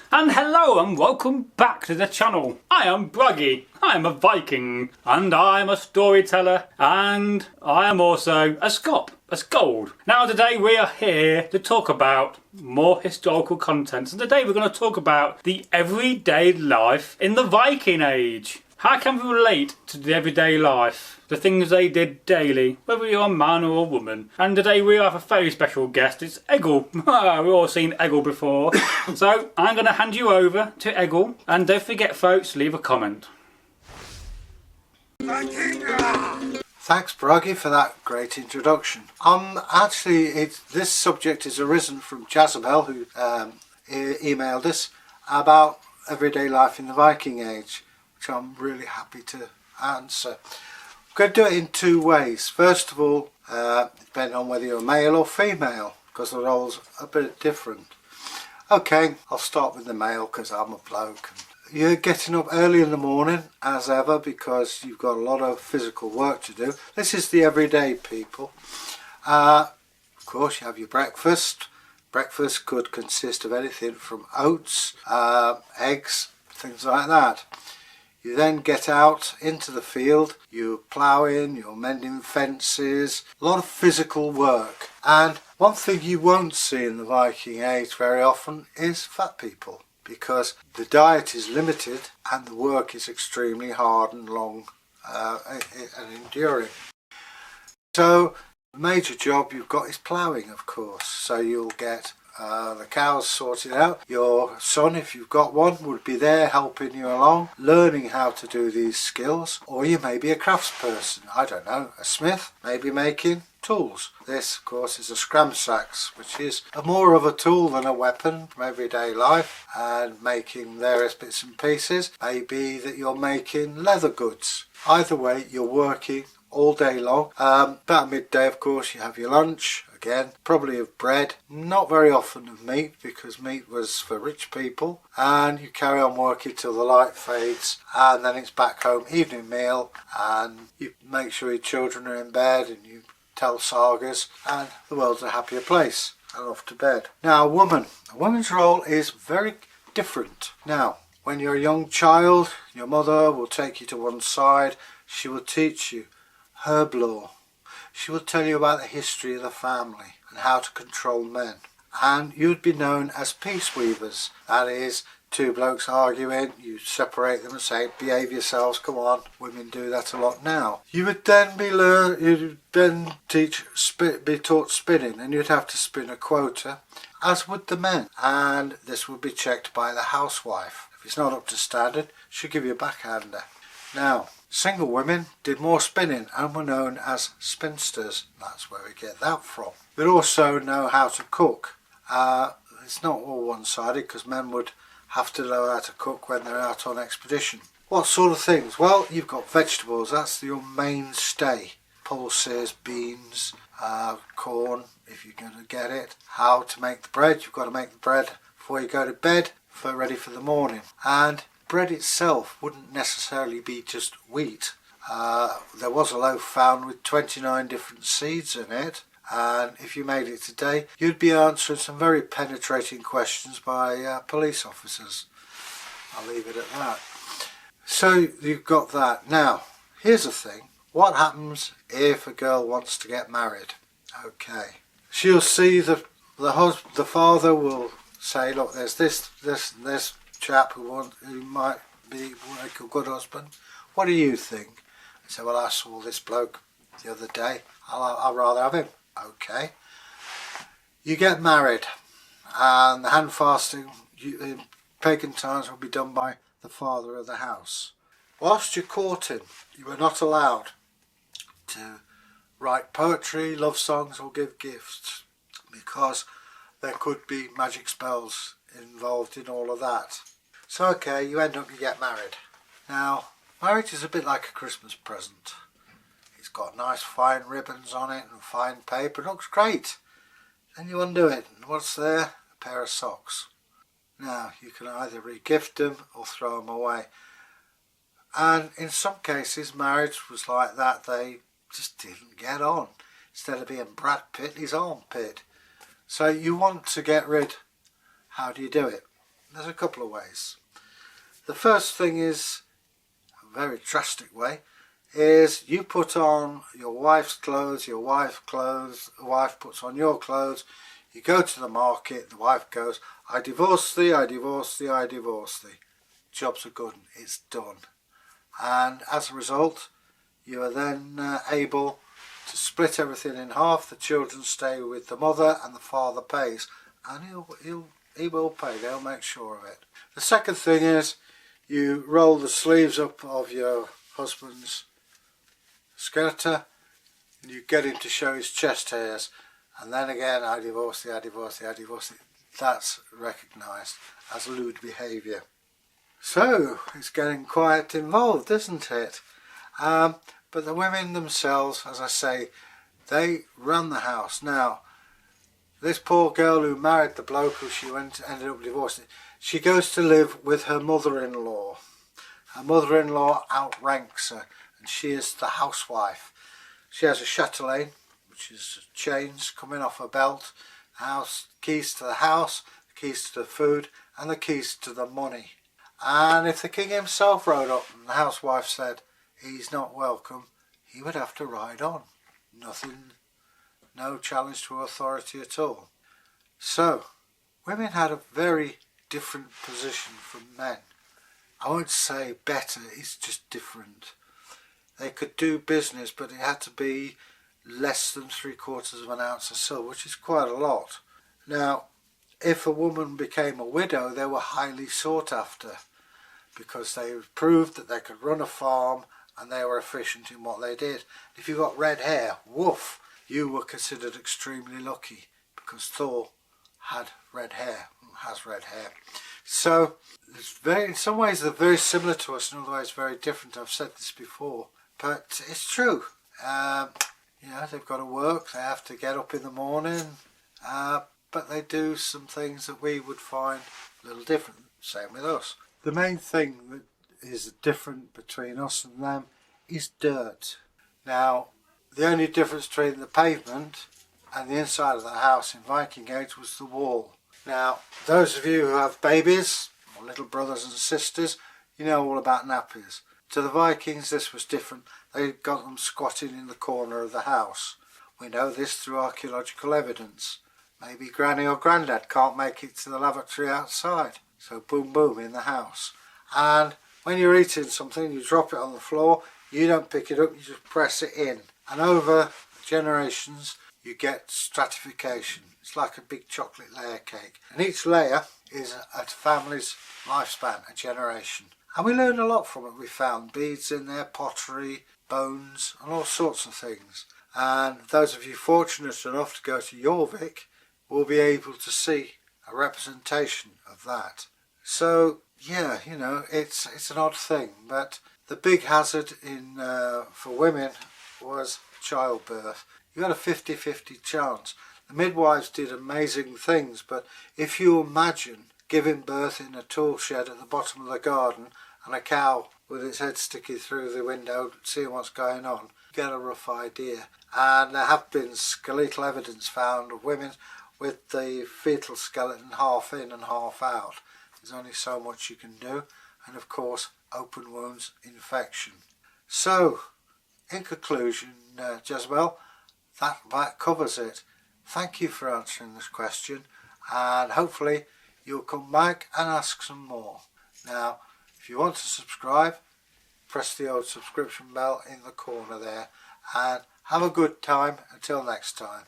And hello and welcome back to the channel. I am Bragi, I am a Viking, and I am a storyteller, and I am also a Skald. Now today we are here to talk about more historical contents, and today we're going to talk about the everyday life in the Viking Age. How can we relate to the everyday life, the things they did daily, whether you're a man or a woman? And today we have a very special guest, it's Egil. We've all seen Egil before. So I'm going to hand you over to Egil, and don't forget folks, leave a comment. Thanks Bragi for that great introduction. This subject is arisen from Jezebel, who emailed us about everyday life in the Viking Age, which I'm really happy to answer. I'm going to do it in two ways. First of all, depending on whether you're male or female, because the roles are a bit different. Okay, I'll start with the male because I'm a bloke. You're getting up early in the morning as ever because you've got a lot of physical work to do. This is the everyday people. Of course, you have your breakfast. Breakfast could consist of anything from oats, eggs, things like that. You then get out into the field, you're ploughing, you're mending fences, a lot of physical work. And one thing you won't see in the Viking Age very often is fat people, because the diet is limited and the work is extremely hard and long and enduring. So the major job you've got is ploughing, of course. So you'll get the cows sorted out. Your son, if you've got one, would be there helping you along, learning how to do these skills. Or you may be a craftsperson, I don't know, a smith, maybe making tools. This, of course, is a scramsax, which is more of a tool than a weapon from everyday life, and making various bits and pieces. Maybe that you're making leather goods. Either way, you're working all day long. About midday, of course, you have your lunch. Again, probably of bread, not very often of meat, because meat was for rich people. And you carry on working till the light fades, and then it's back home, evening meal, and you make sure your children are in bed, and you tell sagas, and the world's a happier place, and off to bed. Now, a woman's role is very different. Now, when you're a young child, your mother will take you to one side. She will teach you herb lore. She will tell you about the history of the family and how to control men. And you'd be known as peace weavers. That is, two blokes arguing, you separate them and say, behave yourselves, come on. Women do that a lot now. You would then be taught spinning, and you'd have to spin a quota, as would the men. And this would be checked by the housewife. If it's not up to standard, she'll give you a backhander. Now, single women did more spinning and were known as spinsters. That's where we get that from. We'd also know how to cook. It's not all one-sided, because men would have to know how to cook when they're out on expedition. What sort of things? Well, you've got vegetables. That's your mainstay. Pulses, beans, corn, if you're going to get it. How to make the bread. You've got to make the bread before you go to bed, ready for the morning. And bread itself wouldn't necessarily be just wheat. There was a loaf found with 29 different seeds in it, and if you made it today, you'd be answering some very penetrating questions by police officers. I'll leave it at that. So you've got that. Now, here's the thing. What happens if a girl wants to get married? Okay. She'll see the father will say, look, there's this chap who might be like a good husband. What do you think? I say, well, I saw this bloke the other day. I'll rather have him. Okay. You get married, and the hand fasting in pagan times will be done by the father of the house. Whilst you're courting, you are not allowed to write poetry, love songs, or give gifts, because there could be magic spells involved in all of that. So okay, you get married. Now, marriage is a bit like a Christmas present. It's got nice fine ribbons on it and fine paper. It looks great. Then you undo it, and what's there? A pair of socks. Now, you can either re-gift them or throw them away. And in some cases, marriage was like that. They just didn't get on. Instead of being Brad Pitt, he's armpit. So you want to get rid. How do you do it? there's a couple of ways. The first thing is, a very drastic way, is you put on your wife's clothes, your wife puts on your clothes, you go to the market, the wife goes, I divorce thee, I divorce thee, I divorce thee. Job's a good one, it's done. And as a result, you are then able to split everything in half. The children stay with the mother and the father pays. And he will pay, they'll make sure of it. The second thing is, you roll the sleeves up of your husband's skirter, and you get him to show his chest hairs, and then again, I divorce thee, I divorce thee, I divorce thee. That's recognised as lewd behaviour. So, it's getting quite involved, isn't it? But the women themselves, as I say, they run the house. Now, this poor girl who married the bloke who she ended up divorcing, she goes to live with her mother-in-law. Her mother-in-law outranks her, and she is the housewife. She has a chatelaine, which is chains coming off her belt, keys to the house, keys to the food, and the keys to the money. And if the king himself rode up and the housewife said he's not welcome, he would have to ride on. Nothing, no challenge to authority at all. So, women had a very different position from men. I won't say better, it's just different. They could do business, but it had to be less than 3/4 of an ounce of silver, which is quite a lot. Now, if a woman became a widow, they were highly sought after because they proved that they could run a farm and they were efficient in what they did. If you got red hair, woof, you were considered extremely lucky because Thor had red hair, has red hair. So, in some ways they're very similar to us, in other ways very different. I've said this before, but it's true. You know, they've got to work, they have to get up in the morning, but they do some things that we would find a little different. Same with us. The main thing that is different between us and them is dirt. Now, the only difference between the pavement and the inside of the house in Viking Age was the wall. Now, those of you who have babies, or little brothers and sisters, you know all about nappies. To the Vikings this was different. They got them squatting in the corner of the house. We know this through archaeological evidence. Maybe Granny or Grandad can't make it to the lavatory outside, so boom boom in the house. And when you're eating something, you drop it on the floor, you don't pick it up, you just press it in. And over generations you get stratification. It's like a big chocolate layer cake. And each layer is a family's lifespan, a generation. And we learned a lot from it. We found beads in there, pottery, bones, and all sorts of things. And those of you fortunate enough to go to Jorvik will be able to see a representation of that. So, yeah, you know, it's an odd thing. But the big hazard for women was childbirth. You had a 50-50 chance. The midwives did amazing things, but if you imagine giving birth in a tool shed at the bottom of the garden and a cow with its head sticking through the window seeing what's going on, you get a rough idea. And there have been skeletal evidence found of women with the fetal skeleton half in and half out. There's only so much you can do, and of course open wounds, infection. So, in conclusion, Jezebel, that covers it. Thank you for answering this question, and hopefully you'll come back and ask some more. Now, if you want to subscribe, press the old subscription bell in the corner there, and have a good time until next time.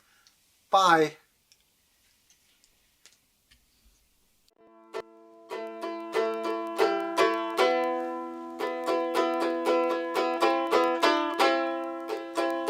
Bye.